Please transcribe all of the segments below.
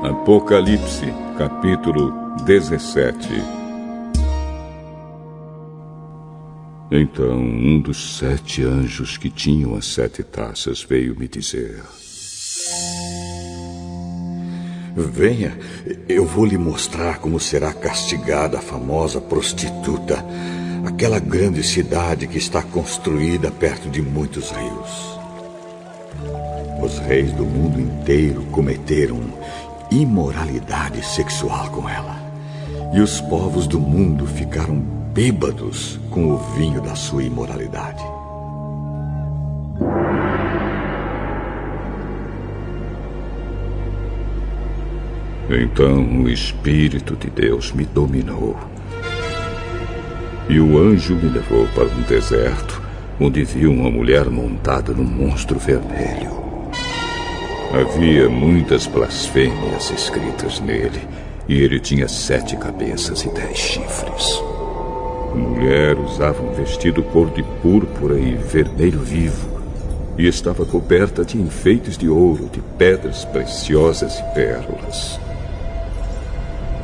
Apocalipse, capítulo 17. Então, um dos 7 anjos que tinham as 7 taças veio me dizer: Venha, eu vou lhe mostrar como será castigada a famosa prostituta, aquela grande cidade que está construída perto de muitos rios. Os reis do mundo inteiro cometeram imoralidade sexual com ela, e os povos do mundo ficaram bêbados com o vinho da sua imoralidade. Então o Espírito de Deus me dominou, e o anjo me levou para um deserto, onde vi uma mulher montada num monstro vermelho. Havia muitas blasfêmias escritas nele, e ele tinha 7 cabeças e 10 chifres. A mulher usava um vestido cor de púrpura e vermelho vivo, e estava coberta de enfeites de ouro, de pedras preciosas e pérolas.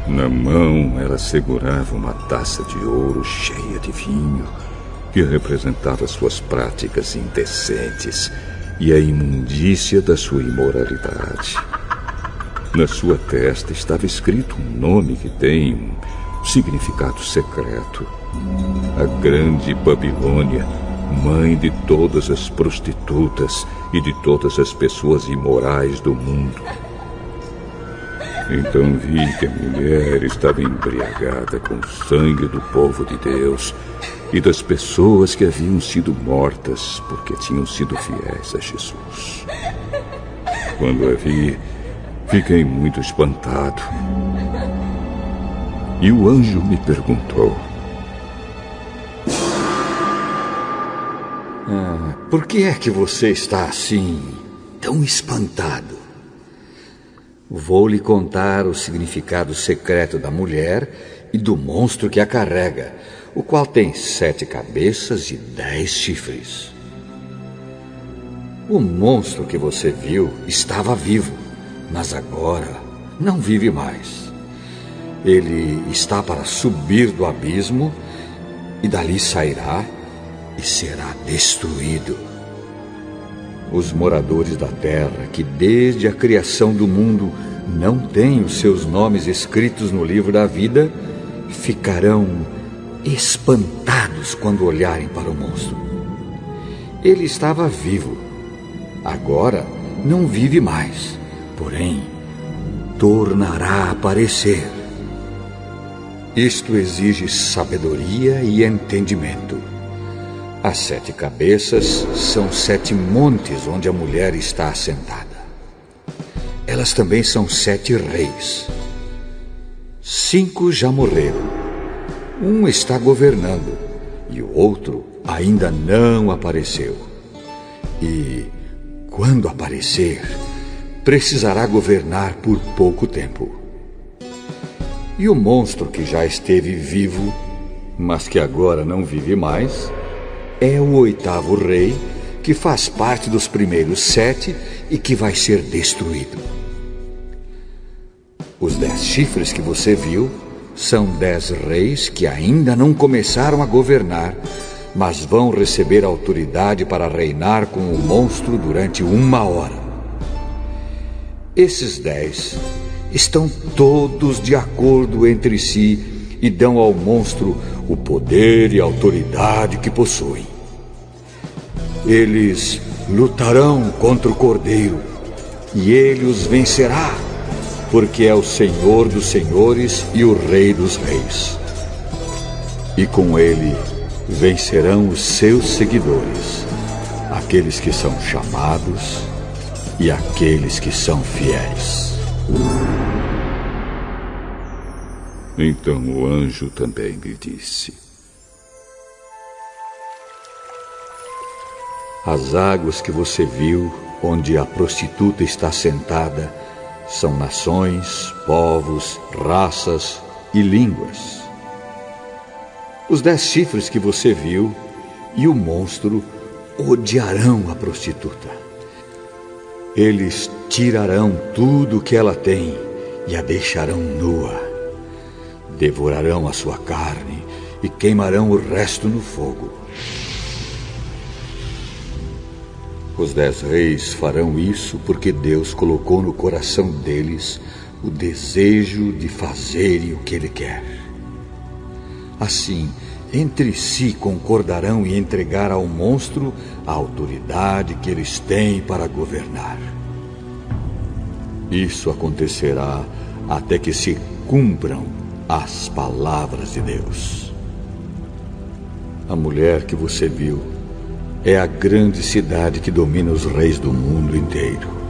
Na mão ela segurava uma taça de ouro cheia de vinho, que representava suas práticas indecentes e a imundícia da sua imoralidade. Na sua testa estava escrito um nome que tem um significado secreto: a Grande Babilônia, mãe de todas as prostitutas e de todas as pessoas imorais do mundo. Então vi que a mulher estava embriagada com o sangue do povo de Deus e das pessoas que haviam sido mortas porque tinham sido fiéis a Jesus. Quando a vi, fiquei muito espantado. E o anjo me perguntou: Por que é que você está assim, tão espantado? Vou lhe contar o significado secreto da mulher e do monstro que a carrega, o qual tem 7 cabeças e 10 chifres. O monstro que você viu estava vivo, mas agora não vive mais. Ele está para subir do abismo e dali sairá e será destruído. Os moradores da terra, que desde a criação do mundo não têm os seus nomes escritos no livro da vida, ficarão espantados quando olharem para o monstro. Ele estava vivo, agora não vive mais, porém tornará a aparecer. Isto exige sabedoria e entendimento. As 7 cabeças são 7 montes onde a mulher está assentada. Elas também são 7 reis. 5 já morreram. Um está governando e o outro ainda não apareceu. E, quando aparecer, precisará governar por pouco tempo. E o monstro que já esteve vivo, mas que agora não vive mais, é o 8º rei, que faz parte dos primeiros 7 e que vai ser destruído. Os 10 chifres que você viu são 10 reis que ainda não começaram a governar, mas vão receber autoridade para reinar com o monstro durante 1 hora. Esses 10 estão todos de acordo entre si e dão ao monstro o poder e a autoridade que possuem. Eles lutarão contra o Cordeiro, e ele os vencerá, porque é o Senhor dos senhores e o Rei dos reis. E com ele vencerão os seus seguidores, aqueles que são chamados e aqueles que são fiéis. Então o anjo também me disse: As águas que você viu, onde a prostituta está sentada, são nações, povos, raças e línguas. Os 10 chifres que você viu e o monstro odiarão a prostituta. Eles tirarão tudo o que ela tem e a deixarão nua. Devorarão a sua carne e queimarão o resto no fogo. Os 10 reis farão isso porque Deus colocou no coração deles o desejo de fazerem o que Ele quer. Assim, entre si concordarão em entregar ao monstro a autoridade que eles têm para governar. Isso acontecerá até que se cumpram as palavras de Deus. A mulher que você viu é a grande cidade que domina os reis do mundo inteiro.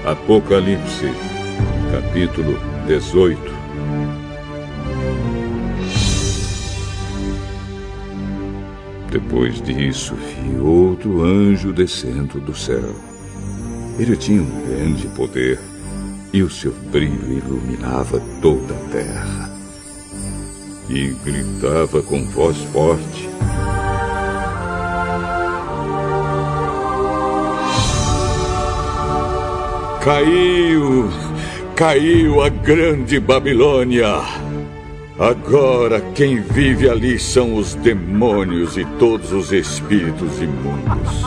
Apocalipse, capítulo 18. Depois disso, vi outro anjo descendo do céu. Ele tinha um grande poder, e o seu brilho iluminava toda a terra. E gritava com voz forte: Caiu a grande Babilônia. Agora quem vive ali são os demônios e todos os espíritos imundos.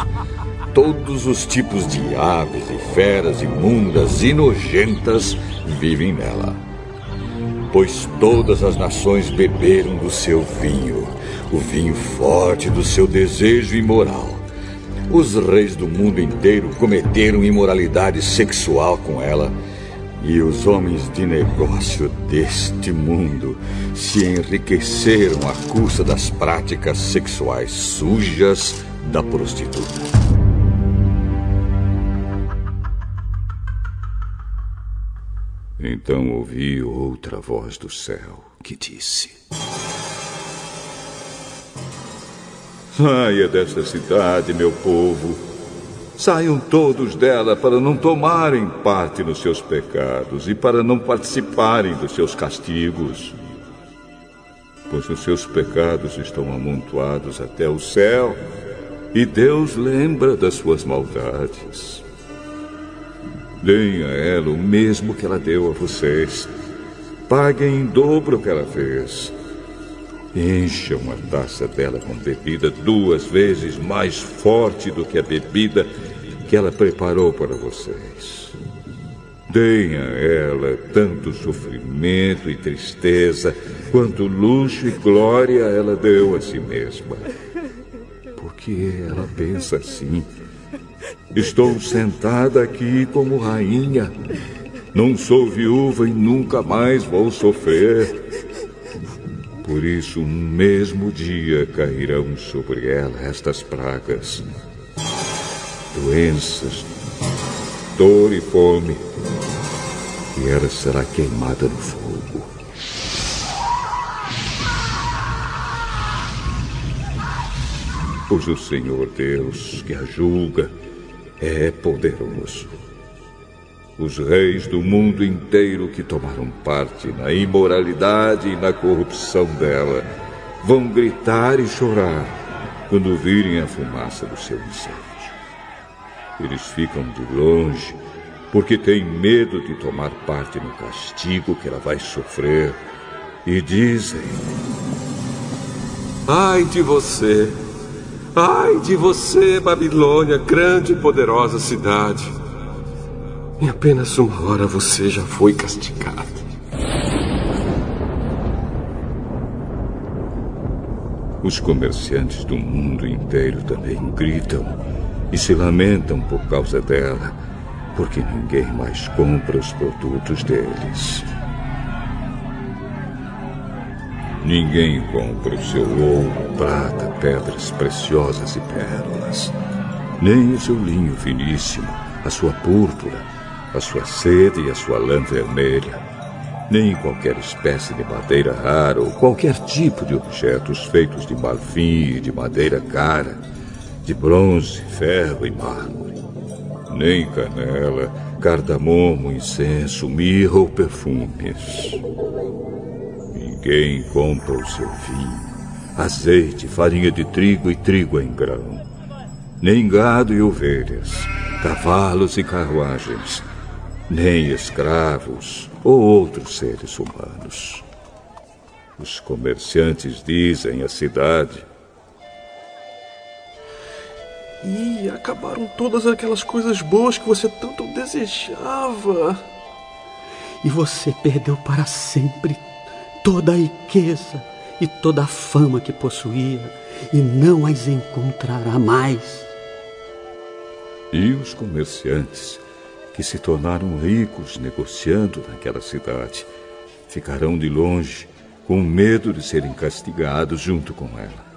Todos os tipos de aves e feras imundas e nojentas vivem nela. Pois todas as nações beberam do seu vinho, o vinho forte do seu desejo imoral. Os reis do mundo inteiro cometeram imoralidade sexual com ela, e os homens de negócio deste mundo se enriqueceram à custa das práticas sexuais sujas da prostituta. Então ouvi outra voz do céu que disse: Saia desta cidade, meu povo. Saiam todos dela para não tomarem parte nos seus pecados e para não participarem dos seus castigos. Pois os seus pecados estão amontoados até o céu e Deus lembra das suas maldades. Deem a ela o mesmo que ela deu a vocês. Paguem em dobro o que ela fez. Encham a taça dela com bebida 2 vezes mais forte do que a bebida que ela preparou para vocês. Deem a ela tanto sofrimento e tristeza quanto luxo e glória ela deu a si mesma. Porque ela pensa assim: estou sentada aqui como rainha. Não sou viúva e nunca mais vou sofrer. Por isso, no mesmo dia cairão sobre ela estas pragas: doenças, dor e fome, e ela será queimada no fogo. Pois o Senhor Deus, que a julga, é poderoso. Os reis do mundo inteiro que tomaram parte na imoralidade e na corrupção dela vão gritar e chorar quando virem a fumaça do seu incêndio. Eles ficam de longe porque têm medo de tomar parte no castigo que ela vai sofrer e dizem: Ai de você! Ai de você, Babilônia, grande e poderosa cidade! Em apenas uma hora você já foi castigado. Os comerciantes do mundo inteiro também gritam e se lamentam por causa dela, porque ninguém mais compra os produtos deles. Ninguém compra o seu ouro, prata, pedras preciosas e pérolas, nem o seu linho finíssimo, a sua púrpura, a sua seda e a sua lã vermelha, nem qualquer espécie de madeira rara ou qualquer tipo de objetos feitos de marfim e de madeira cara, de bronze, ferro e mármore, nem canela, cardamomo, incenso, mirra ou perfumes. Ninguém compra o seu vinho, azeite, farinha de trigo e trigo em grão, nem gado e ovelhas, cavalos e carruagens, nem escravos ou outros seres humanos. Os comerciantes dizem à cidade: E acabaram todas aquelas coisas boas que você tanto desejava. E você perdeu para sempre toda a riqueza e toda a fama que possuía, e não as encontrará mais. E os comerciantes, que se tornaram ricos negociando naquela cidade, ficarão de longe, com medo de serem castigados junto com ela.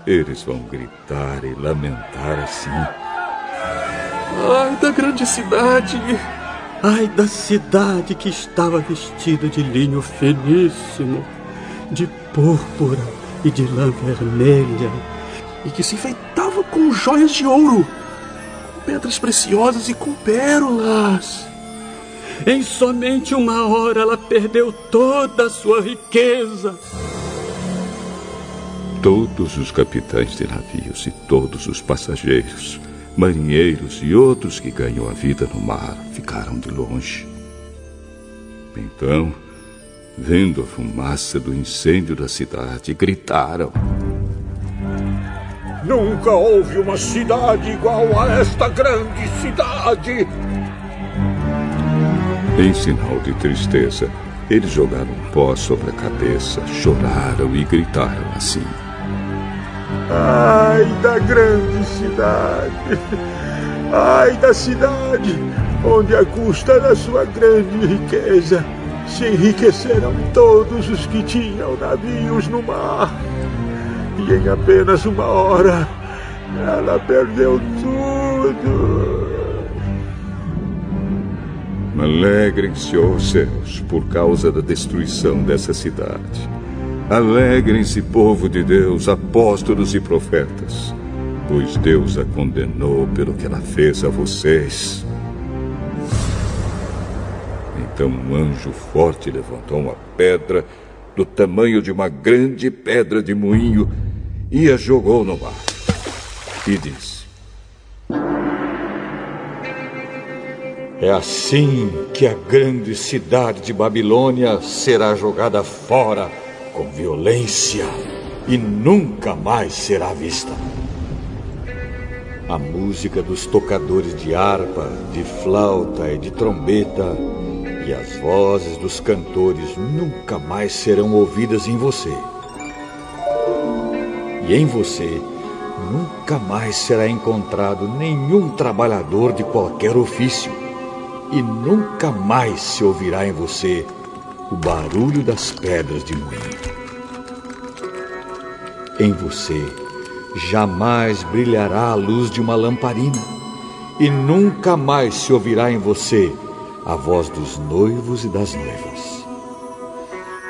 Eles vão gritar e lamentar assim: Ai da grande cidade! Ai da cidade que estava vestida de linho finíssimo, de púrpura e de lã vermelha, E que se enfeitava com joias de ouro, com pedras preciosas e com pérolas. Em somente uma hora ela perdeu toda a sua riqueza. Todos os capitães de navios e todos os passageiros, marinheiros e outros que ganham a vida no mar ficaram de longe. Então, vendo a fumaça do incêndio da cidade, gritaram: Nunca houve uma cidade igual a esta grande cidade! Em sinal de tristeza, eles jogaram pó sobre a cabeça, choraram e gritaram assim: Ai da grande cidade! Ai da cidade, onde à custa da sua grande riqueza se enriqueceram todos os que tinham navios no mar. E em apenas uma hora, ela perdeu tudo. Alegrem-se, ó céus, por causa da destruição dessa cidade. Alegrem-se, povo de Deus, apóstolos e profetas, pois Deus a condenou pelo que ela fez a vocês. Então um anjo forte levantou uma pedra do tamanho de uma grande pedra de moinho e a jogou no mar. E disse: É assim que a grande cidade de Babilônia será jogada fora com violência e nunca mais será vista. A música dos tocadores de harpa, de flauta e de trombeta e as vozes dos cantores nunca mais serão ouvidas em você. E em você nunca mais será encontrado nenhum trabalhador de qualquer ofício. E nunca mais se ouvirá em você o barulho das pedras de moinho. Em você jamais brilhará a luz de uma lamparina, e nunca mais se ouvirá em você a voz dos noivos e das noivas.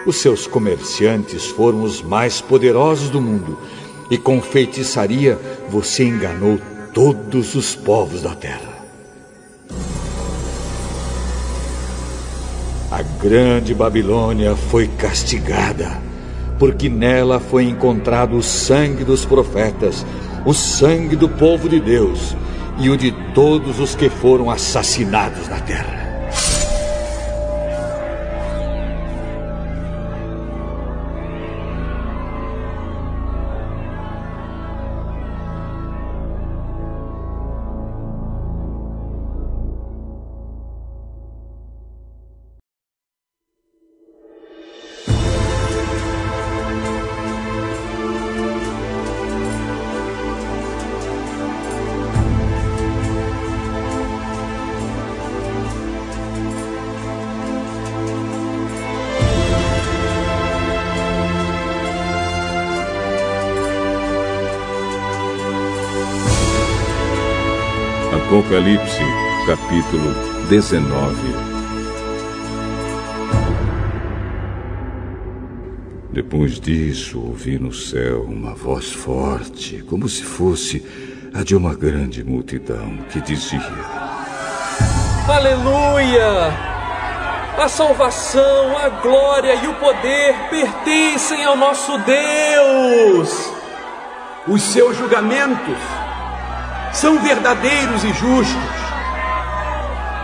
Os seus comerciantes foram os mais poderosos do mundo, e com feitiçaria você enganou todos os povos da terra. A grande Babilônia foi castigada, porque nela foi encontrado o sangue dos profetas, o sangue do povo de Deus e o de todos os que foram assassinados na terra. Apocalipse, capítulo 19. Depois disso, ouvi no céu uma voz forte, como se fosse a de uma grande multidão, que dizia: Aleluia! A salvação, a glória e o poder pertencem ao nosso Deus. Os seus julgamentos são verdadeiros e justos.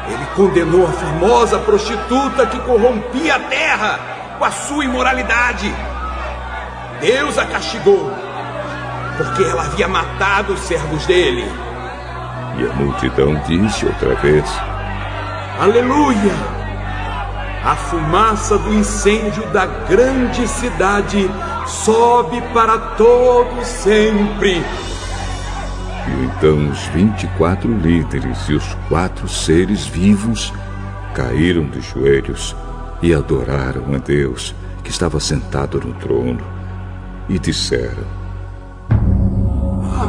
Ele condenou a famosa prostituta que corrompia a terra com a sua imoralidade. Deus a castigou, porque ela havia matado os servos dele. E a multidão disse outra vez: Aleluia! A fumaça do incêndio da grande cidade sobe para todo sempre. E então os 24 líderes e os 4 seres vivos caíram de joelhos e adoraram a Deus, que estava sentado no trono, e disseram: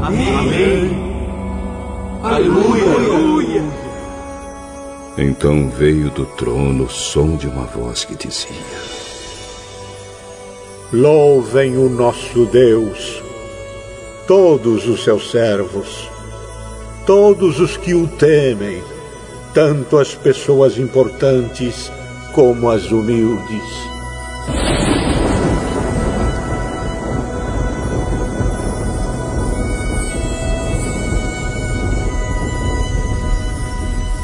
Amém. Amém. Aleluia. Aleluia. Então veio do trono o som de uma voz que dizia: Louvem o nosso Deus, todos os seus servos, todos os que o temem, tanto as pessoas importantes como as humildes.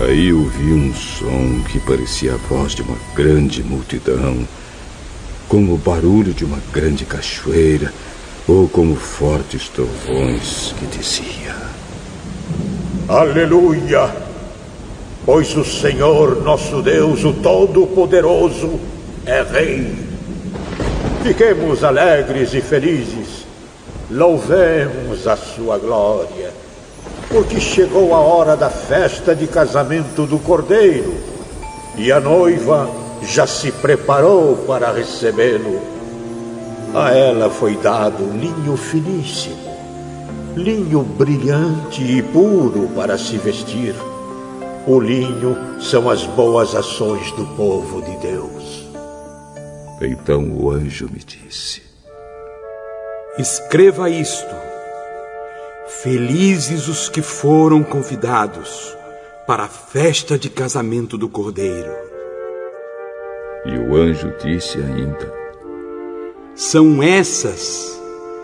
Aí ouvi um som que parecia a voz de uma grande multidão, como o barulho de uma grande cachoeira, ou como fortes trovões, que dizia: Aleluia! Pois o Senhor nosso Deus, o Todo-Poderoso, é Rei. Fiquemos alegres e felizes, louvemos a sua glória, porque chegou a hora da festa de casamento do Cordeiro, e a noiva já se preparou para recebê-lo. A ela foi dado linho finíssimo, linho brilhante e puro para se vestir. O linho são as boas ações do povo de Deus. Então o anjo me disse: Escreva isto: Felizes os que foram convidados para a festa de casamento do Cordeiro. E o anjo disse ainda: São essas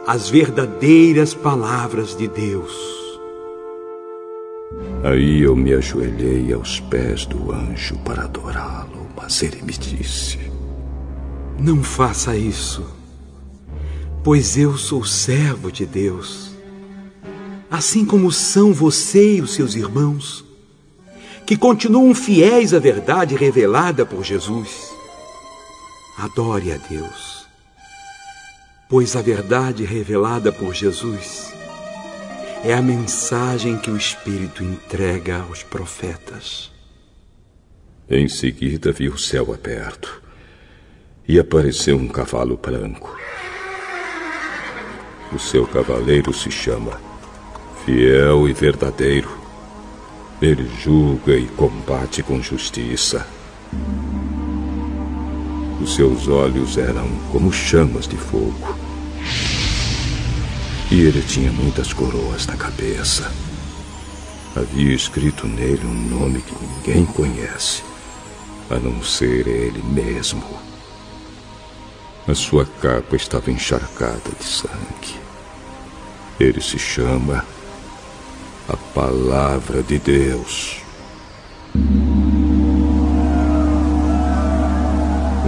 as verdadeiras palavras de Deus. Aí eu me ajoelhei aos pés do anjo para adorá-lo, mas ele me disse: Não faça isso, pois eu sou servo de Deus, assim como são você e os seus irmãos, que continuam fiéis à verdade revelada por Jesus. Adore a Deus, pois a verdade revelada por Jesus é a mensagem que o Espírito entrega aos profetas. Em seguida vi o céu aberto e apareceu um cavalo branco. O seu cavaleiro se chama Fiel e Verdadeiro. Ele julga e combate com justiça. Os seus olhos eram como chamas de fogo. E ele tinha muitas coroas na cabeça. Havia escrito nele um nome que ninguém conhece, a não ser ele mesmo. A sua capa estava encharcada de sangue. Ele se chama a Palavra de Deus.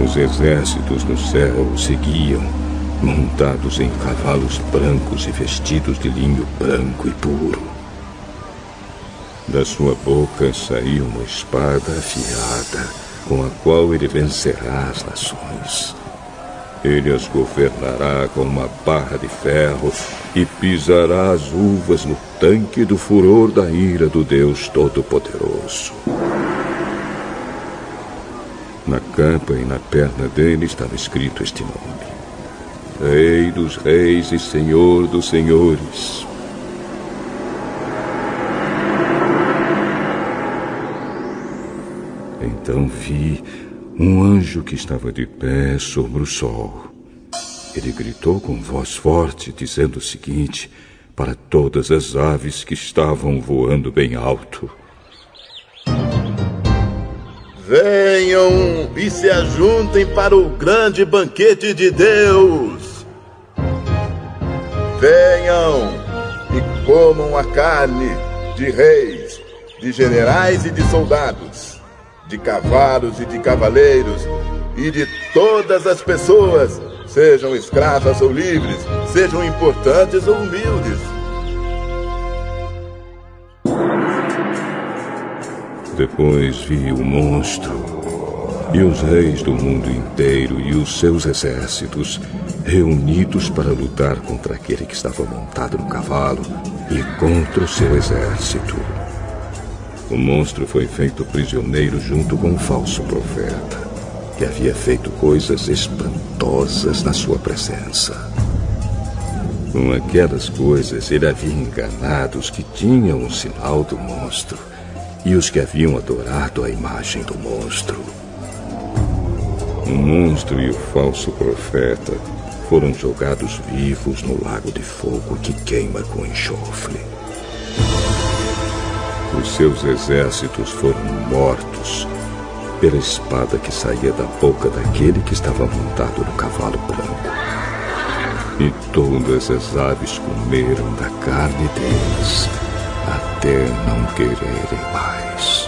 Os exércitos no céu o seguiam, montados em cavalos brancos e vestidos de linho branco e puro. Da sua boca saía uma espada afiada, com a qual ele vencerá as nações. Ele as governará com uma barra de ferro e pisará as uvas no tanque do furor da ira do Deus Todo-Poderoso. Na capa e na perna dele estava escrito este nome: Rei dos Reis e Senhor dos Senhores. Então vi um anjo que estava de pé sobre o sol. Ele gritou com voz forte, dizendo o seguinte para todas as aves que estavam voando bem alto: venham e se ajuntem para o grande banquete de Deus. Venham e comam a carne de reis, de generais e de soldados, de cavalos e de cavaleiros, e de todas as pessoas, sejam escravas ou livres, sejam importantes ou humildes. Depois vi o monstro e os reis do mundo inteiro e os seus exércitos reunidos para lutar contra aquele que estava montado no cavalo e contra o seu exército. O monstro foi feito prisioneiro junto com o falso profeta, que havia feito coisas espantosas na sua presença. Com aquelas coisas, ele havia enganado os que tinham o sinal do monstro e os que haviam adorado a imagem do monstro. O monstro e o falso profeta foram jogados vivos no lago de fogo que queima com enxofre. Os seus exércitos foram mortos pela espada que saía da boca daquele que estava montado no cavalo branco. E todas as aves comeram da carne deles, até não quererem mais.